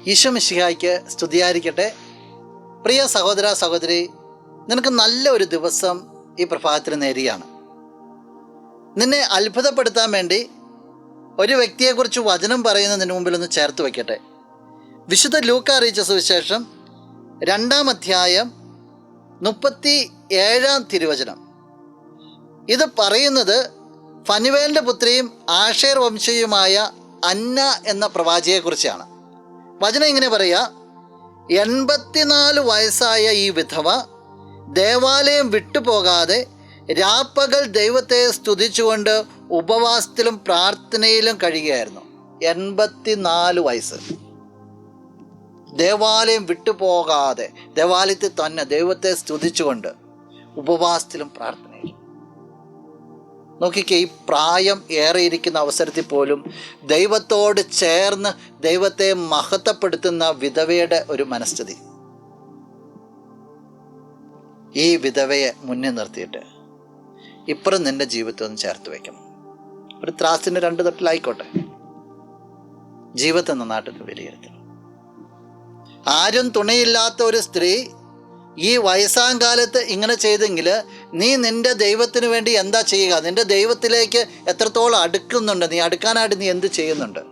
ഈശോ മിശിഹായ്ക്ക് സ്തുതിയായിരിക്കട്ടെ. പ്രിയ സഹോദര സഹോദരി, നിനക്ക് നല്ല ഒരു ദിവസം ഈ പ്രഭാതത്തിൽ നേരുകയാണ്. നിന്നെ അത്ഭുതപ്പെടുത്താൻ വേണ്ടി ഒരു വ്യക്തിയെക്കുറിച്ച് വചനം പറയുന്നതിന് മുമ്പിൽ ഒന്ന് ചേർത്ത് വയ്ക്കട്ടെ. വിശുദ്ധ ലൂക്ക അറിയിച്ച സുവിശേഷം 2-ാം അധ്യായം 37-ാം തിരുവചനം. ഇത് പറയുന്നത് ഫനുവേലിൻ്റെ പുത്രിയും ആഷേർ വംശീയുമായ അന്ന എന്ന പ്രവാചിയെക്കുറിച്ചാണ്. വചനം ഇങ്ങനെ പറയുക: 84 വയസ്സായ ഈ വിധവ ദേവാലയം വിട്ടുപോകാതെ രാപ്പകൽ ദൈവത്തെ സ്തുതിച്ചുകൊണ്ട് ഉപവാസത്തിലും പ്രാർത്ഥനയിലും കഴിയുകയായിരുന്നു. 84 വയസ്സ്. ദേവാലയം വിട്ടുപോകാതെ ദേവാലയത്തിൽ തന്നെ ദൈവത്തെ സ്തുതിച്ചുകൊണ്ട് ഉപവാസത്തിലും പ്രാർത്ഥനയിലും. നോക്കിക്കേ, ഈ പ്രായം ഏറെയിരിക്കുന്ന അവസരത്തിൽ പോലും ദൈവത്തോട് ചേർന്ന് ദൈവത്തെ മഹത്വപ്പെടുത്തുന്ന വിധവയുടെ ഒരു മനസ്ഥിതി. ഈ വിധവയെ മുന്നിൽ നിർത്തിയിട്ട് ഇപ്പുറം നിന്റെ ജീവിതത്തെ ഒന്ന് ചേർത്ത് വയ്ക്കണം. ഒരു ത്രാസിൻ്റെ 2 തട്ടിലായിക്കോട്ടെ. ജീവിതത്തെ നന്നായിട്ട് വിലയിരുത്തണം. ആരും തുണയില്ലാത്ത ഒരു സ്ത്രീ ഈ വയസ്സാം കാലത്ത് ഇങ്ങനെ ചെയ്തെങ്കിൽ നീ നിൻ്റെ ദൈവത്തിന് വേണ്ടി എന്താ ചെയ്യുക? നിൻ്റെ ദൈവത്തിലേക്ക് എത്രത്തോളം അടുക്കുന്നുണ്ട്? നീ അടുക്കാനായിട്ട് നീ എന്ത് ചെയ്യുന്നുണ്ട്?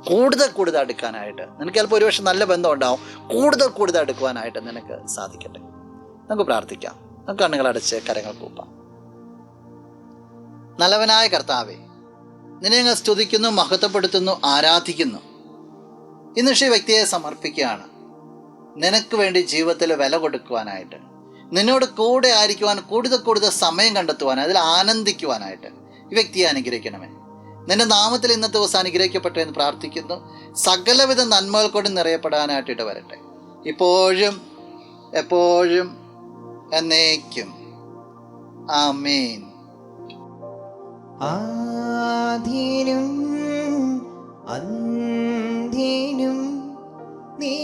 കൂടുതൽ അടുക്കാനായിട്ട് നിനക്ക് ചിലപ്പോൾ ഒരുപക്ഷെ നല്ല ബന്ധം ഉണ്ടാവും. കൂടുതൽ അടുക്കുവാനായിട്ട് നിനക്ക് സാധിക്കട്ടെ. നമുക്ക് പ്രാർത്ഥിക്കാം. നമുക്ക് കണ്ണുകളടച്ച് കരങ്ങൾ കൂപ്പാം. നല്ലവനായ കർത്താവേ, നിന്നെ ഞങ്ങൾ സ്തുതിക്കുന്നു, മഹത്വപ്പെടുത്തുന്നു, ആരാധിക്കുന്നു. ഇന്ന് ഈ വ്യക്തിയെ സമർപ്പിക്കുകയാണ്. നിനക്ക് വേണ്ടി ജീവിതത്തിൽ വില കൊടുക്കുവാനായിട്ട്, നിന്നോട് കൂടെ ആയിരിക്കുവാൻ, കൂടുതൽ സമയം കണ്ടെത്തുവാൻ, അതിൽ ആനന്ദിക്കുവാനായിട്ട് ഈ വ്യക്തിയെ അനുഗ്രഹിക്കണമേ. നിന്റെ നാമത്തിൽ ഇന്നത്തെ ദിവസം അനുഗ്രഹിക്കപ്പെട്ടെ എന്ന് പ്രാർത്ഥിക്കുന്നു. സകലവിധ നന്മകൾ കൊണ്ട് നിറയപ്പെടാനായിട്ട് ഇടവരട്ടെ, ഇപ്പോഴും എപ്പോഴും എന്നേക്കും. ആമേൻ. ആദിനും അന്ത്യനും നീ